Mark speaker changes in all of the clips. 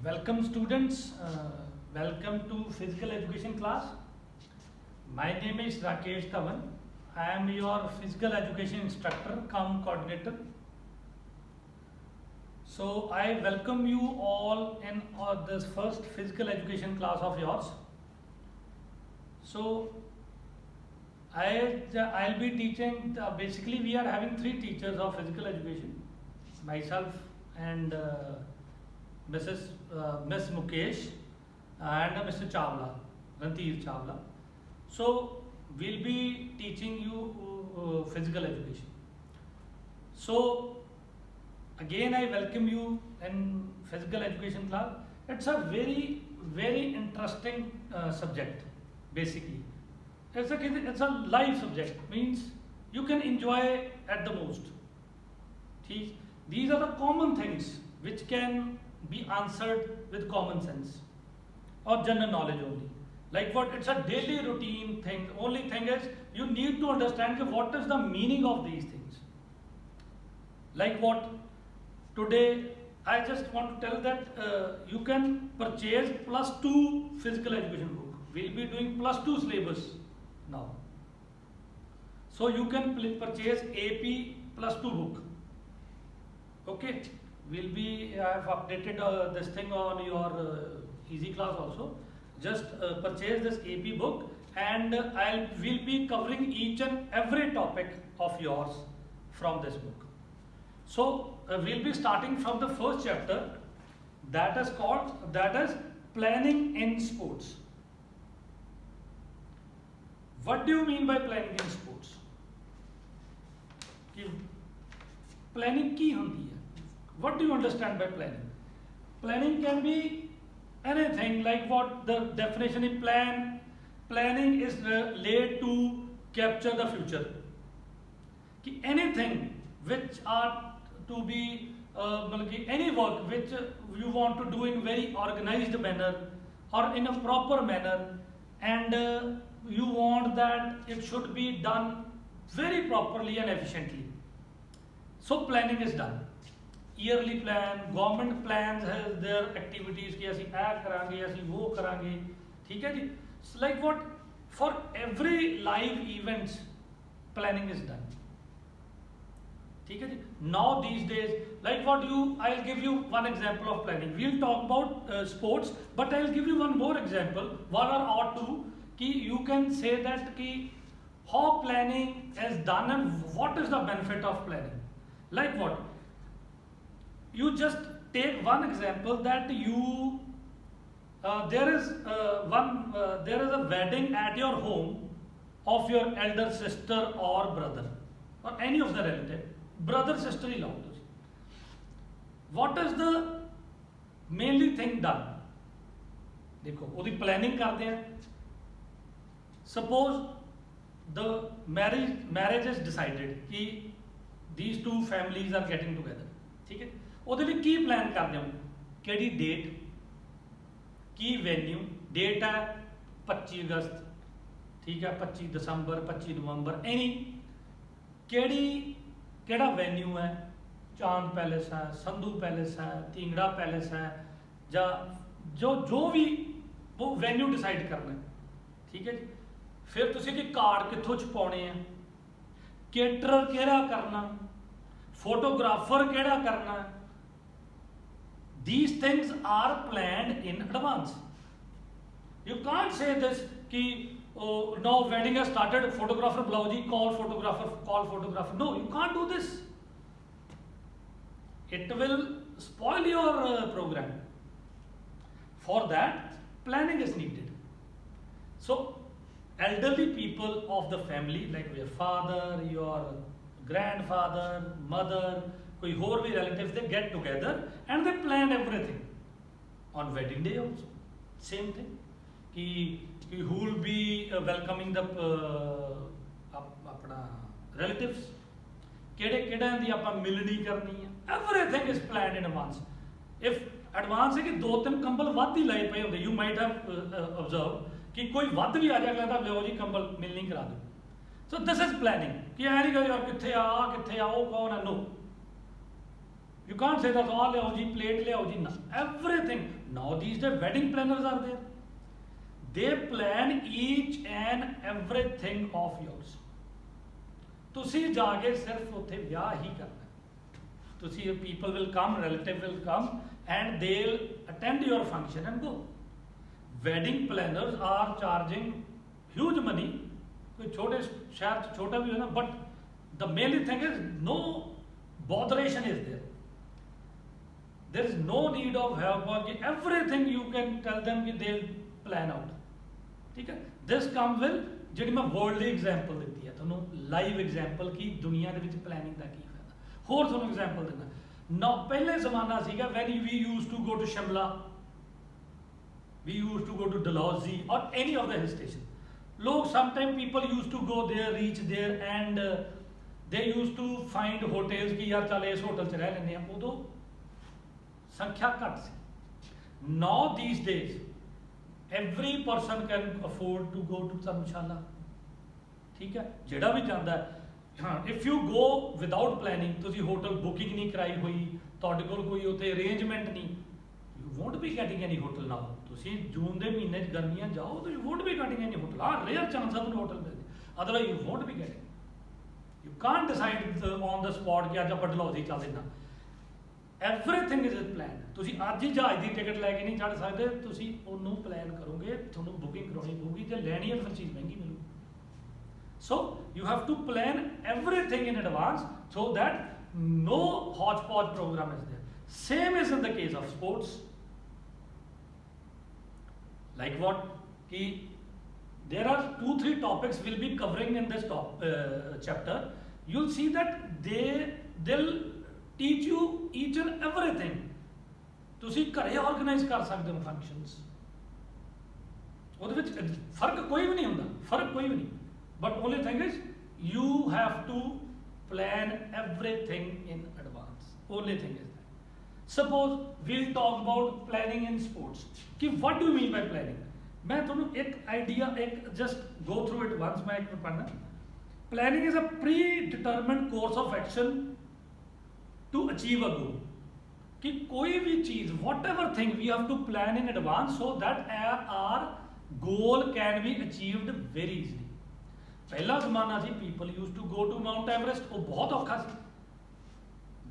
Speaker 1: Welcome students, welcome to physical education class. My name is Rakesh Dhawan. I am your physical education instructor cum coordinator. So I welcome you all in this first physical education class of yours. So I'll be teaching, basically we are having three teachers of physical education, myself and Miss Mukesh and Mr. Chawla, Rantir Chawla. So we'll be teaching you physical education. So again I welcome you in physical education class. It's a very interesting subject basically. It's a live subject, means you can enjoy at the most. These are the common things which can be answered with common sense or general knowledge only. Like what, it's a daily routine thing. Only thing is you need to understand what is the meaning of these things. Like what, today I just want to tell that you can purchase +2 physical education book. We'll be doing +2 syllabus now. So you can purchase AP +2 book. Okay. Will be, I have updated this thing on your easy class also. Just purchase this AP book and will be covering each and every topic of yours from this book. So we'll be starting from the first chapter, that is planning in sports. What do you mean by planning in sports? Planning की होती है? What do you understand by planning? Planning can be anything, like what the definition is plan. Planning is laid to capture the future. Anything which are to be, any work which you want to do in very organized manner or in a proper manner, and you want that it should be done very properly and efficiently. So planning is done. Yearly plan, government plans has their activities कि ऐसी add करांगे, ऐसी वो करांगे, ठीक है जी? It's like what, for every live events, planning is done. ठीक है जी? Now these days, like what I'll give you one example of planning. We'll talk about sports, but I'll give you one more example, one or two, कि you can say that कि how planning is done and what is the benefit of planning. Like what? You just take one example that there is a wedding at your home of your elder sister or brother or any of the relative, brother, sister in law. What is the mainly thing done? देखो, उसकी planning करते हैं. Suppose the marriage is decided कि these two families are getting together. ठीक है? ਉਹਦੇ ਲਈ ਕੀ plan ਕਰਦੇ ਹੋ? ਕਿਹੜੀ ਡੇਟ, ਕੀ ਵੈਨਿਊ, ਡੇਟ ਹੈ 25 ਅਗਸਤ, ਠੀਕ ਹੈ, 25 ਦਸੰਬਰ, 25 ਨਵੰਬਰ, ਕਿਹੜਾ ਵੈਨਿਊ ਹੈ, ਚਾਂਦ ਪੈਲੇਸ ਹੈ, ਸੰਧੂ ਪੈਲੇਸ ਹੈ, ਢੀਂਗੜਾ ਪੈਲੇਸ ਹੈ, ਜਾਂ ਜੋ ਵੀ ਉਹ ਵੈਨਿਊ ਡਿਸਾਈਡ ਕਰਨਾ ਹੈ, ਠੀਕ ਹੈ ਜੀ? ਫਿਰ ਤੁਸੀਂ ਕਿ ਕਾਰਡ ਕਿੱਥੋਂ ਛਪਾਉਣੇ ਆ, ਕੇਟਰਰ ਕਿਹੜਾ ਕਰਨਾ, ਫੋਟੋਗ੍ਰਾਫਰ ਕਿਹੜਾ ਕਰਨਾ. These things are planned in advance. You can't say this कि now wedding has started, photographer बुलाओ जी, call photographer. No, you can't do this. It will spoil your program. For that, planning is needed. So, elderly people of the family, like your father, your grandfather, mother, कोई और भी relatives, they get together and they plan everything. On wedding day also, same thing. कि who will be welcoming the अपना relatives, केड़े दी आपां मिलनी करनी है. Everything is planned in advance. If advance है कि 2-3 कंबल वध ही लाए पे होंदे, you might have observed कि कोई वध भी आ जाए कहता लो जी कंबल मिलनी करा दो. So this is planning. कि ऐ नहीं कहो यार किथे आ वो कौन है. No. You can't say that all leo ji, plate leo ji. No. Everything. Now these days wedding planners are there. They plan each and everything of yours. ਤੁਸੀਂ ਜਾ ਕੇ ਸਿਰਫ ਉੱਥੇ ਵਿਆਹ ਹੀ ਕਰਨਾ। ਤੁਸੀਂ people will come, relative will come and they'll attend your function and go. Wedding planners are charging huge money. कोई छोटे शहर ਚ छोटा भी है ना, but the main thing is no botheration is there. There is no need of help or everything you can tell them कि they'll plan out. ठीक है? This comes with ਜਿਹੜੀ ਮੈਂ worldly example ਦਿੱਤੀ ਹੈ ਤੁਹਾਨੂੰ live example ਕਿ ਦੁਨੀਆ ਦੇ ਵਿੱਚ planning ਦਾ ਕੀ ਫਾਇਦਾ। ਹੋਰ ਤੁਹਾਨੂੰ example ਦਿੰਦਾ। ਨਾ ਪਹਿਲੇ ਜ਼ਮਾਨਾ ਸੀਗਾ when we used to go to Shimla, we used to go to Dalhousie or any of the hill station. लोग sometimes people used to go there, reach there and they used to find hotels कि यार चल इस hotel ਚ ਰਹਿ ਲੈਂਦੇ ਆ। ਉਦੋਂ संख्या घट सी। Now these days every person can afford to go to धर्मशाला। ठीक है, ਜਿਹੜਾ ਵੀ ਜਾਂਦਾ ਹਾਂ if you go without planning, ਤੁਸੀਂ hotel booking ਨਹੀਂ ਕਰਾਈ ਹੋਈ, ਤੁਹਾਡੇ ਕੋਲ ਕੋਈ ਉੱਥੇ arrangement ਨਹੀਂ, you won't be getting any hotel now। ਤੁਸੀਂ ਜੂਨ ਦੇ ਮਹੀਨੇ 'ਚ ਗਰਮੀਆਂ ਜਾਓ ਤਾਂ you won't be getting any hotel। ਹਾਂ rare chance ਆ ਤੁਹਾਨੂੰ hotel ਮਿਲਦੇ, otherwise you won't be getting। You can't decide on the spot ਕਿ ਅੱਜ ਆਪਾਂ ਡਲਹੌਜ਼ੀ ਚੱਲਦੇ ਨਾ। Everything is planned। ਤੁਸੀਂ ਅੱਜ ਹੀ ਜਹਾਜ਼ ਦੀ ਟਿਕਟ ਲੈ ਕੇ ਨਹੀਂ ਚੜ੍ਹ ਸਕਦੇ, ਤੁਸੀਂ ਉਹਨੂੰ ਪਲਾਨ ਕਰੋਗੇ, ਤੁਹਾਨੂੰ ਬੁਕਿੰਗ ਕਰਾਉਣੀ ਪਊਗੀ, ਜੇ ਲੈਣੀ ਹੈ ਫਿਰ ਚੀਜ਼ ਮਹਿੰਗੀ ਮਿਲੂ। So you have to plan everything in advance so that no hodgepodge program is there। Same is in the case of sports। Like what? Ki there are 2-3 topics we'll be covering in this chapter। You'll see that they'll teach you each and everything। ਤੁਸੀਂ ਘਰੇ organize ਕਰ ਸਕਦੇ ਹੋ functions। ਉਹਦੇ ਵਿੱਚ ਫਰਕ ਕੋਈ ਵੀ ਨਹੀਂ ਹੁੰਦਾ, ਫਰਕ ਕੋਈ ਵੀ ਨਹੀਂ। But only thing is you have to plan everything in advance। Only thing is that। Suppose we'll talk about planning in sports। कि what do you mean by planning? मैं ਤੁਹਾਨੂੰ एक idea just go through it once। मैं एक पढ़ना। Planning is a predetermined course of action to achieve a goal। कि कोई भी चीज whatever thing we have to plan in advance so that our goal can be achieved very easily। पहला जमाना सी people used to go to Mount Everest। वो बहुत औखा सी,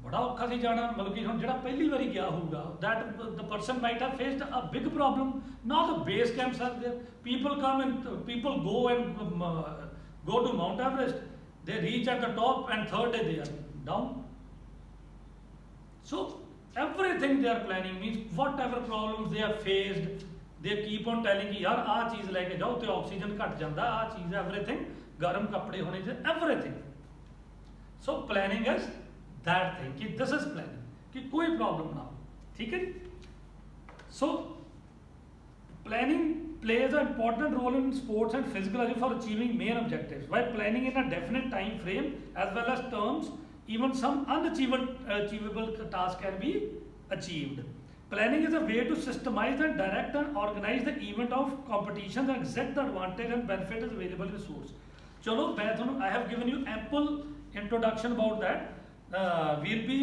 Speaker 1: बड़ा औखा सी जाना। मतलब कि हम ਜਿਹੜਾ ਪਹਿਲੀ ਵਾਰੀ ਗਿਆ ਹੋਊਗਾ that the person might have faced a big problem। Now the base camps are there, people come and people go and go to Mount Everest, they reach at the top and third day they are down। So everything they are planning means whatever problems they have faced they keep on telling कि यार आ चीज़ लेके जाओ तो oxygen घट जाता, आ चीज़ है everything, गर्म कपड़े होने चाहिए everything। So planning is that thing कि this is planning कि कोई problem ना हो। ठीक है जी। So planning plays an important role in sports and physical activity for achieving main objectives। By planning in a definite time frame as well as terms, even some unachievable tasks can be achieved। Planning is a way to systemize and direct and organize the event of competitions and exact the advantage and benefit is available in source। चलो मैं थोड़ा I have given you ample introduction about that। We'll be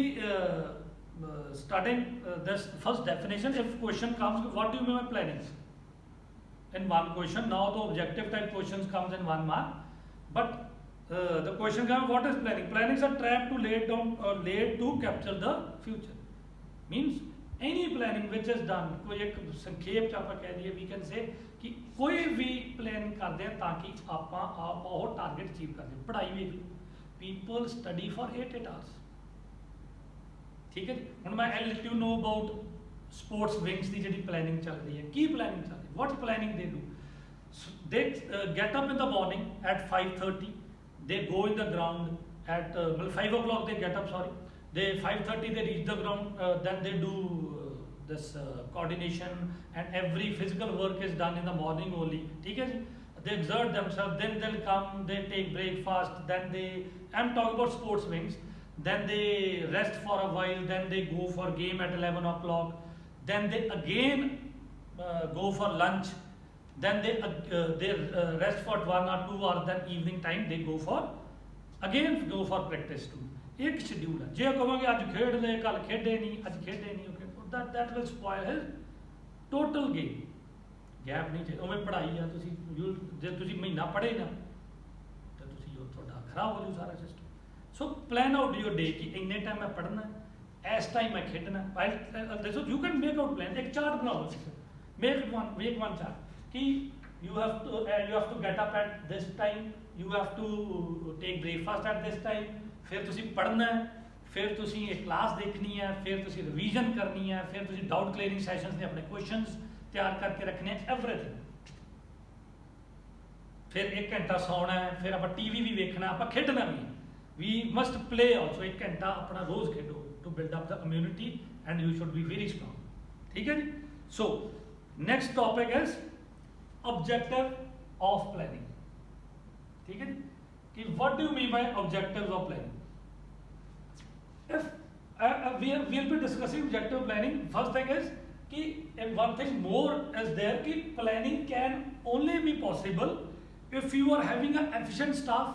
Speaker 1: studying this first definition। If question comes, what do you mean by planning? In one question, now the objective type questions comes in 1 mark, but the question comes, what is planning? Planning is a trap to laid to capture the future। Means any planning which is done, कोई एक संक्षेप च आपां कह दिए we can say कि कोई भी plan करते हैं ताकि आप और टारगेट अचीव कर दें। पढ़ाई भी people study for 8 hours। ठीक है जी। हुण मैं I'll let you know about sports wings की जिहड़ी planning चल रही है। की planning चल रही है? What planning they do? So they get up in the morning at 5:30। They go in the ground at 5 o'clock they get up, sorry। They 5:30 they reach the ground, then they do this coordination and every physical work is done in the morning only। ठीक है जी। They exert themselves, then they'll come, they take breakfast, then I'm talking about sports wings, then they rest for a while, then they go for game at 11 o'clock, then they again go for lunch, then they rest for 1 or 2 hours, then evening time they go for practice too। एक schedule है। जे कहोगे अज खेड ले कल खेडे नहीं, अज खेडे नहीं, okay that will spoil his total game. Gap नहीं चाहिए। उवें पढ़ाई है, जे तुसी महीना पढ़े ना तो तुसी थोड़ा खराब हो जू सारा system. So plan out your day कि इन्ने टाइम मैं पढ़ना, इस टाइम मैं खेडना। So you can make out plan, एक चार्ट बनाओ, मेक वन चार्ट कि you have to get up at this time, you have to take breakfast at this time, फिर तुसी पढ़ना है, फिर तुसी एक क्लास देखनी है, फिर तुसी रिवीजन करनी है, फिर तुसी डाउट क्लियरिंग सैशंस ने अपने क्वेश्चंस तैयार करके रखने हैं, एवरीथिंग। फिर 1 घंटा सोना है, फिर आप टीवी भी देखना, आप खेडना भी। वी मस्ट प्ले ऑल्सो, 1 घंटा अपना रोज खेडो to build up the immunity and you should be very strong. ठीक है जी। So next topic is objective of planning. ठीक है जी, कि what do you mean by objectives of planning. if we will be discussing objective planning, first thing is कि one thing more is there कि planning can only be possible if you are having an efficient staff,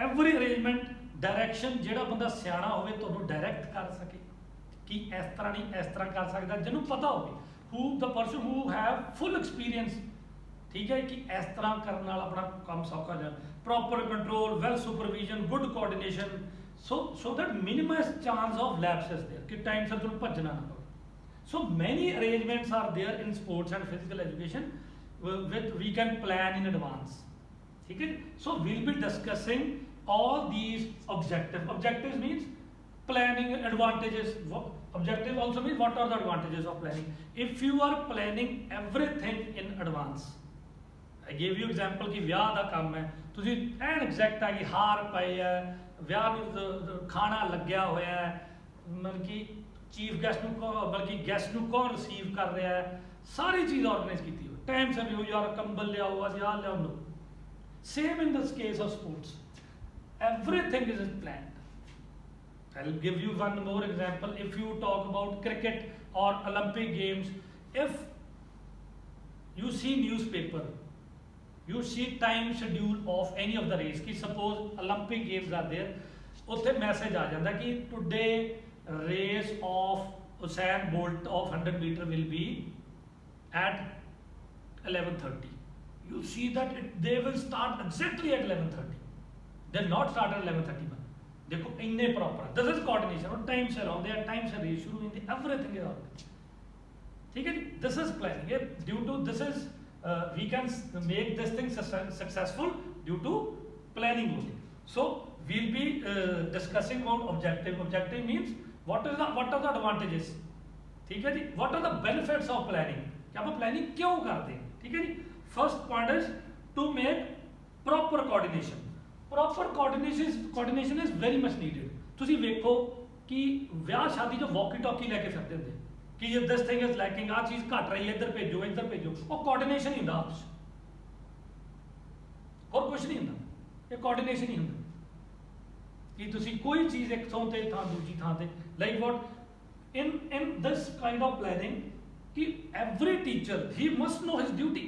Speaker 1: every arrangement direction ਜਿਹੜਾ ਬੰਦਾ ਸਿਆਣਾ ਹੋਵੇ ਤੁਹਾਨੂੰ direct ਕਰ ਸਕੇ ਕਿ ਇਸ ਤਰ੍ਹਾਂ ਨਹੀਂ ਇਸ ਤਰ੍ਹਾਂ ਕਰ ਸਕਦਾ, ਜਿਹਨੂੰ ਪਤਾ ਹੋਵੇ who the person who have full experience। ठीक है कि इस तरह करने वाला अपना काम सौखा जाए, proper control, well supervision, good coordination, so that minimize chance of lapses there कि टाइम से तुम भजना ना पड़े। So many arrangements are there in sports and physical education with we can plan in advance। ठीक है, so we'll be discussing all these objectives means planning advantages। Objective also means what are the advantages of planning if you are planning everything in advance। I gave you example कि ਵਿਆਹ ਦਾ ਕੰਮ ਹੈ, ਤੁਸੀਂ ਐਨ exact ਹੈ ਕਿ ਹਾਰ ਪਏ ਹੈ, ਵਿਆਹ ਨੂੰ ਖਾਣਾ ਲੱਗਿਆ ਹੋਇਆ ਹੈ, ਮਤਲਬ ਕਿ ਚੀਫ ਗੈਸਟ ਨੂੰ ਬਲਕਿ ਗੈਸਟ ਨੂੰ ਕੌਣ ਰਿਸੀਵ ਕਰ ਰਿਹਾ ਹੈ, ਸਾਰੀ ਚੀਜ਼ ਆਰਗੇਨਾਈਜ਼ ਕੀਤੀ ਹੋਈ, ਟਾਈਮ ਸਿਰ ਹੋ ਯਾਰ ਕੰਬਲ ਲਿਆਓ, ਅੱਜ ਆਹ ਲਿਆਓ। No, same in this case of sports, everything is planned। I'll give you one more example। If you talk about cricket or Olympic games, if you see newspaper, you see time schedule of any of the race कि suppose Olympic games are there, उत्थे message आ जाता कि today race of Usain Bolt of 100 meter will be at 11:30। you see that they will start exactly at 11:30, they not start at 11:31। देखो इन्ने proper, this is coordination, और time से आउंदे आ, time से race शुरू होंदी, एवरीथिंग इज ऑर्गेनाइज्ड। ठीक है जी, दिस इज प्लानिंग। ये due to this is we can make this thing successful due to planning only। so we'll be discussing about objective means what are the advantages। ठीक है जी, what are the benefits of planning, कि आप planning क्यों करते हैं। ठीक है जी, first point is to make proper coordination। proper coordination is very much needed। ਤੁਸੀਂ ਵੇਖੋ कि ਵਿਆਹ ਸ਼ਾਦੀ जो walkie talkie लेके फिरते ਹੁੰਦੇ कि ये दिस थिंग इज लैकिंग, आ चीज घट रही है, इधर भेजो, वो कोऑर्डिनेशन ही होंदा आपस और कुछ नहीं होंदा, ये कोऑर्डिनेशन ही होंदा कि तुसी कोई चीज एक थां ते दूजी थां ते, like what in this kind of planning कि every teacher he must know his duty।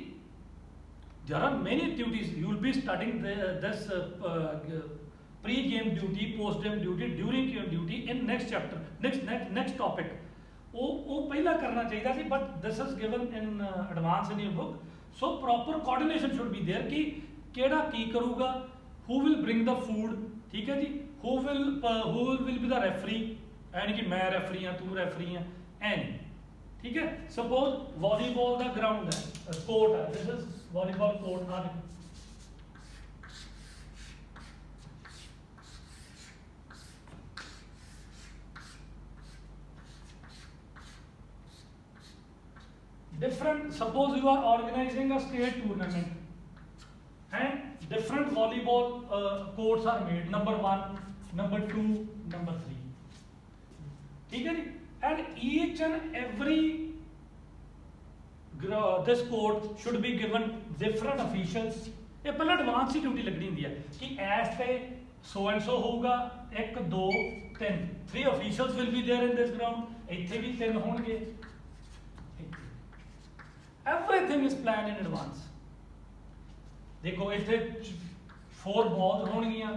Speaker 1: there are many duties, you will be studying this pre-game duty, post-game duty, during game duty in next chapter, next topic। वो पहला करना चाहिए थी, but this is given in advance in your book. So proper coordination should be there कि केड़ा की करूगा, who will bring the food. ठीक है जी, who will be the referee, यानी कि मैं रेफरी हाँ, तू रेफरी है, एंड ठीक है। सपोज वॉलीबॉल का ग्राउंड है, कोर्ट है, this is volleyball court. different, suppose you are organizing a state tournament and different volleyball courts are made, number 1, number 2, number 3। ठीक है जी, and each and every this court should be given different officials। ये पहले advance ही duty लगनी होंदी है कि ऐस पे सो एंड सो होगा, 1 2 3 3 officials will be there in this ground, ਇੱਥੇ भी 3 होंगे। everything is planned in advance। देखो इतने 4 balls होंगियां,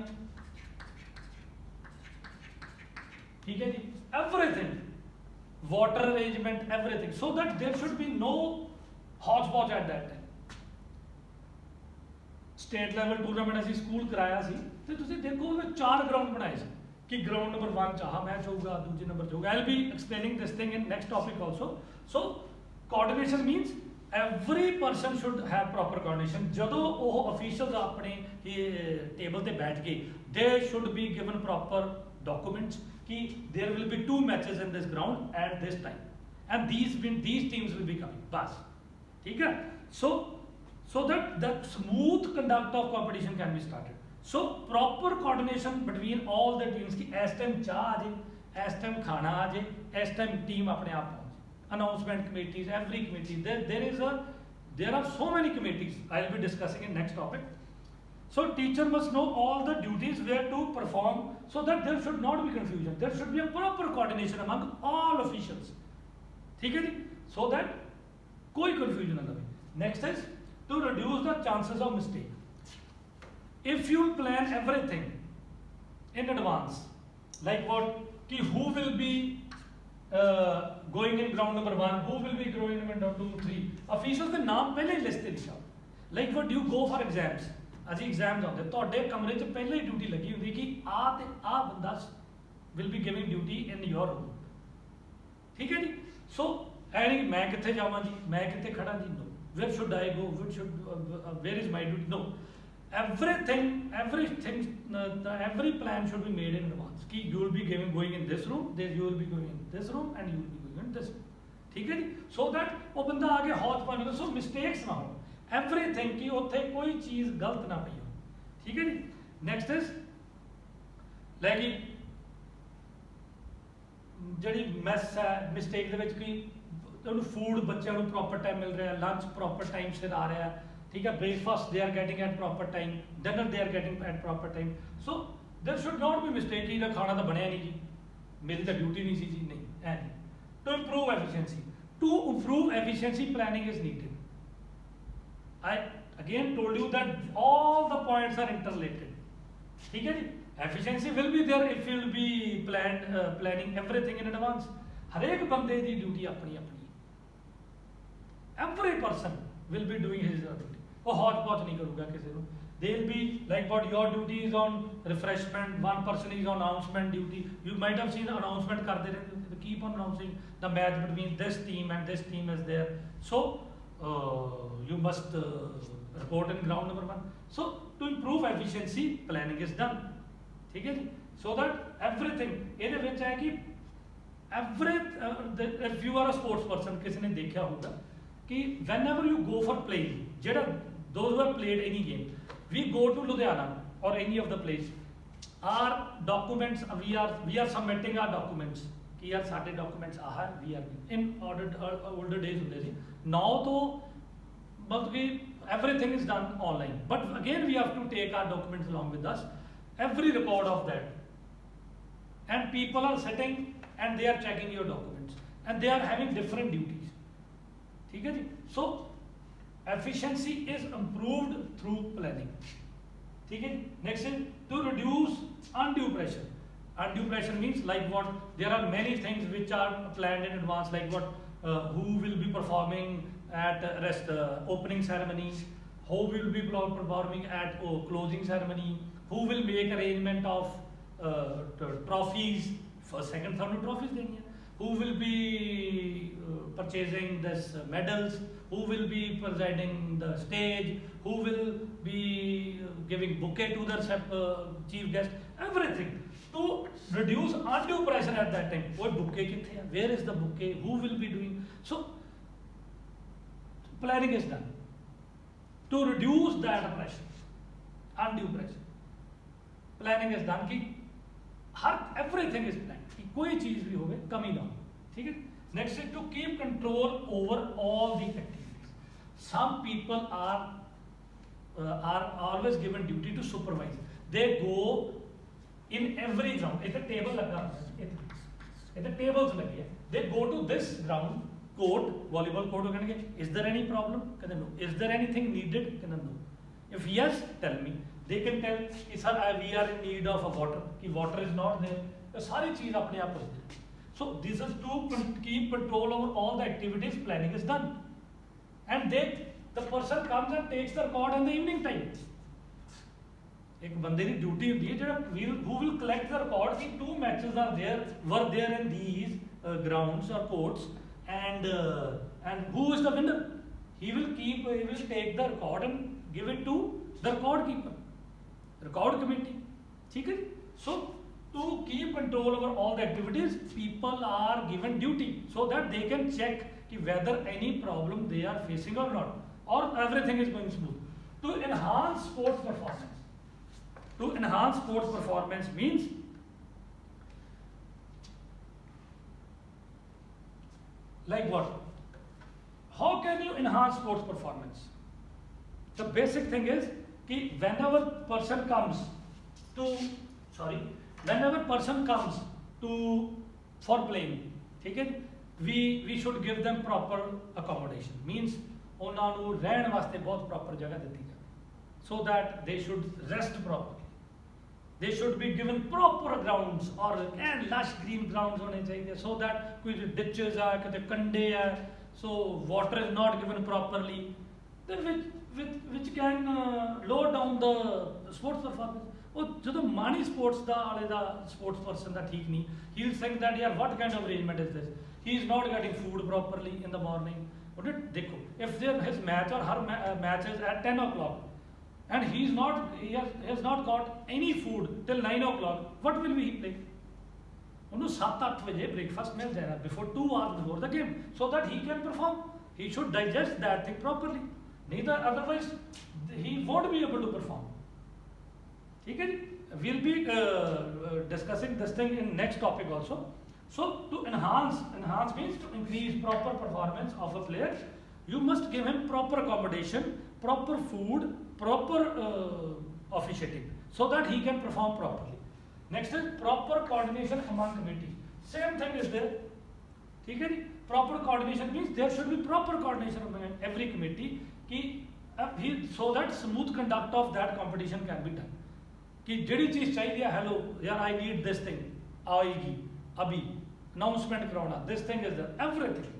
Speaker 1: ठीक है जी, everything, water arrangement, everything, so that there should be no hodgepodge at that time. State level tournament असी school कराया सी ते तुसीं देखो मैं 4 ग्राउंड बनाए सी कि ग्राउंड नंबर 1 चाह मैच होगा, दूजे नंबर होगा. I will be explaining this thing in next topic also. So coordination means every person should have proper coordination. जदों वो ऑफिशियल्स अपने टेबल ते बैठ के they should be given proper documents कि there will be 2 matches in this ground at this time and these teams will be coming. बस ठीक है. So that the smooth conduct of competition can be started. So proper coordination between all the teams की इस time चाह आ जाए, इस time खाना आ जाए, इस टाइम टीम अपने आप पहुंचे. Announcement committees, every committee, there are so many committees. I will be discussing in next topic. So teacher must know all the duties where to perform so that there should not be confusion. There should be a proper coordination among all officials. ठीक है जी, so that कोई confusion ना लगे. Next is to reduce the chances of mistake. If you plan everything in advance, like what, ki who will be going in ground number 1, who will be going in ground 2, 3, officials के नाम पहले ही list लिखा. Like what you go for exams, अजी exams आते ਤੁਹਾਡੇ कमरे च पहले ही ड्यूटी लगी होती कि आ बंदा will be giving duty in your room. ठीक है जी. So ਐ मैं किथे जावां जी, मैं किथे खड़ा जी, no. Where should I go? Where is my duty? No. Everything, every plan should be made in advance. Ki you will be going in this room, then you will be going in this room, and you will be going in this room. ठीक है जी. So that वो बंदा आगे हौच पाने को, so mistakes ना हो. Everything की उत्थे कोई चीज गलत ना पई हो. ठीक है जी. Next is लैगी जड़ी मैस है मिस्टेक दे विच की फूड बच्चों को प्रॉपर टाइम मिल रहा है, लंच प्रॉपर टाइम से आ रहा है. ठीक है, breakfast they are getting at proper time, dinner they are getting at proper time. So there should not be mistake कि खाना तो बनया नहीं जी, मेरी तो ड्यूटी नहीं सी जी, नहीं है. To improve efficiency planning is needed. I again told you that all the points are interrelated. ठीक है जी. Efficiency will be there if you will be planning everything in advance. हर एक बंदे की ड्यूटी अपनी अपनी. Every person will be doing his duty. वो hodgepodge नहीं करूँगा किसी को. They'll be like what your duty is on refreshment, one person is on announcement duty. You might have seen announcement करते रहते. They keep on announcing the match between this team and this team is there. So you must report in ground number 1. So to improve efficiency, planning is done. ठीक है जी. So that everything ये विच है कि if you are a sports person, किसी ने देखा होगा कि whenever you go for playing, those who have played any game, we go to Ludhiana or any of the place, our documents, we are submitting our documents कि यार सारे documents है, we are in older days होते थे. Now तो मतलब कि everything is done online, but again we have to take our documents along with us, every record of that, and people are sitting and they are checking your documents and they are having different duties. ठीक है जी. So efficiency is improved through planning. ठीक है. Next is to reduce undue pressure. Undue pressure means like what, there are many things which are planned in advance, like what who will be performing at rest opening ceremony, who will be performing at closing ceremony, who will make arrangement of trophies, first second third trophies देनी है, who will be purchasing this medals, who will be presiding the stage, who will be giving bouquet to the chief guest, everything to reduce undue pressure at that time. What bouquet kithe hai, where is the bouquet, who will be doing. So planning is done to reduce that pressure, undue pressure. Planning is done कि हर everything is planned, कोई चीज भी होवे कमी ना हो. ठीक है. Next is to keep control over all the activities. Some people are always given duty to supervise. They go in every ground. इधर टेबल लगा, इधर टेबल्स लगी है. They go to this ground, court, volleyball court, कहेंगे is there any problem, कहते no. Is there anything needed, कहते no. If yes tell me. They can tell, sir, we are in need of a water. कि water is not there. ये सारी चीज़ अपने आप होती है. So this is to keep control over all the activities planning is done, and the person comes and takes the record in the evening time. एक बंदे की ड्यूटी होती है जो who will collect the record कि 2 matches were there in these grounds or courts, and who is the winner. He will take the record and give it to the record keeper, record committee. ठीक है. So to keep control over all the activities, people are given duty so that they can check कि whether any problem they are facing or not, or everything is going smooth. To enhance sports performance. To enhance sports performance means like what? How can you enhance sports performance? The basic thing is कि whenever person comes for playing, ठीक है, we should give them proper accommodation. Means ਉਹਨਾਂ ਨੂੰ ਰਹਿਣ ਵਾਸਤੇ ਬਹੁਤ proper ਜਗ੍ਹਾ ਦਿੱਤੀ ਜਾਵੇ, so that they should rest properly. They should be given proper grounds and lush green grounds होने चाहिए, so that कोई ditches है, किते कंडे है, so water is not given properly, which can lower down the sports performance. ਉਹ ਜਦੋਂ ਮਾਨੀ sports ਦਾ ਵਾਲੇ ਦਾ ਸਪੋਰਟਸ ਪਰਸਨ ਦਾ ਠੀਕ ਨਹੀਂ, he will think that yaar what kind of arrangement is this, he is not getting food properly in the morning. देखो, if his match or her match is at 10 o'clock and he has not got any food till 9 o'clock, what will he play? ਉਹਨੂੰ 7-8 ਵਜੇ breakfast ਮਿਲ ਜਾਣਾ before 2 hours before the game, so that he can perform. He should digest that thing properly. Neither otherwise he won't be able to perform. ठीक है. We'll be discussing this thing in next topic also. So to enhance means to increase proper performance of a player, you must give him proper accommodation, proper food, proper officiating, so that he can perform properly. Next is proper coordination among committee. Same thing is there. ठीक है. Proper coordination means there should be proper coordination among every committee so that smooth conduct of that competition can be done. कि जड़ी चीज़ चाहिए है, hello यार I need this thing, आएगी अभी announcement कराना, दिस थिंग इज एवरीथिंग.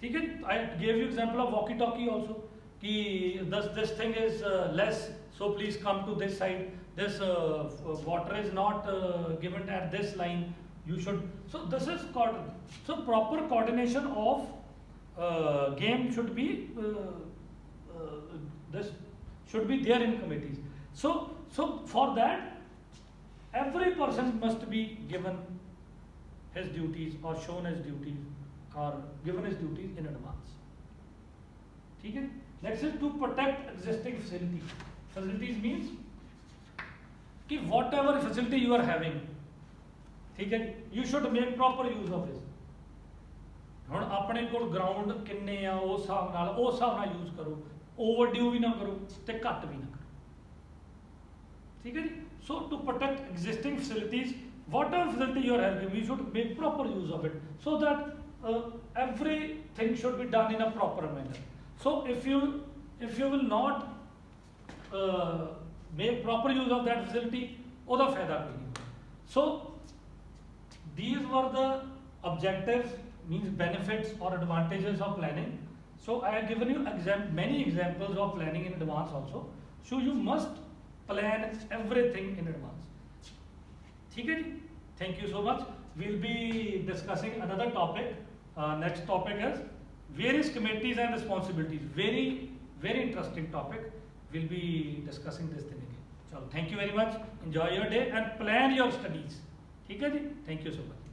Speaker 1: ठीक है. I gave you example of walkie talkie also कि this thing is less, so please come to this side, this water is not given at this line, you should. So this is so proper coordination of game should be this should be there in committees. So for that every person must be given his duties or shown his duties or given his duties in advance. ठीक है. Next is to protect existing facilities. Facilities means कि whatever facility you are having, ठीक है, you should make proper use of this. ਹੁਣ ਆਪਣੇ ਕੋਲ ground ਕਿੰਨੇ ਆ ਉਸ ਹਿਸਾਬ ਨਾਲ ਯੂਜ਼ ਕਰੋ, ਓਵਰਡਿਊ ਵੀ ਨਾ ਕਰੋ ਤੇ ਘੱਟ ਵੀ ਨਾ ਕਰੋ. ठीक है. So to protect existing facilities, whatever facility you are having, we should make proper use of it, so that everything should be done in a proper manner. So if you will not make proper use of that facility, ਉਹਦਾ ਫਾਇਦਾ ਕੋਈ ਨਹੀਂ. So these were the objectives, means benefits or advantages of planning. So I have given you many examples of planning in advance also. So you must plan everything in advance. ठीक है जी. Thank you so much. We'll be discussing another topic. Next topic is various committees and responsibilities. Very, very interesting topic. We'll be discussing this thing again. So thank you very much. Enjoy your day and plan your studies. ठीक है जी. Thank you so much.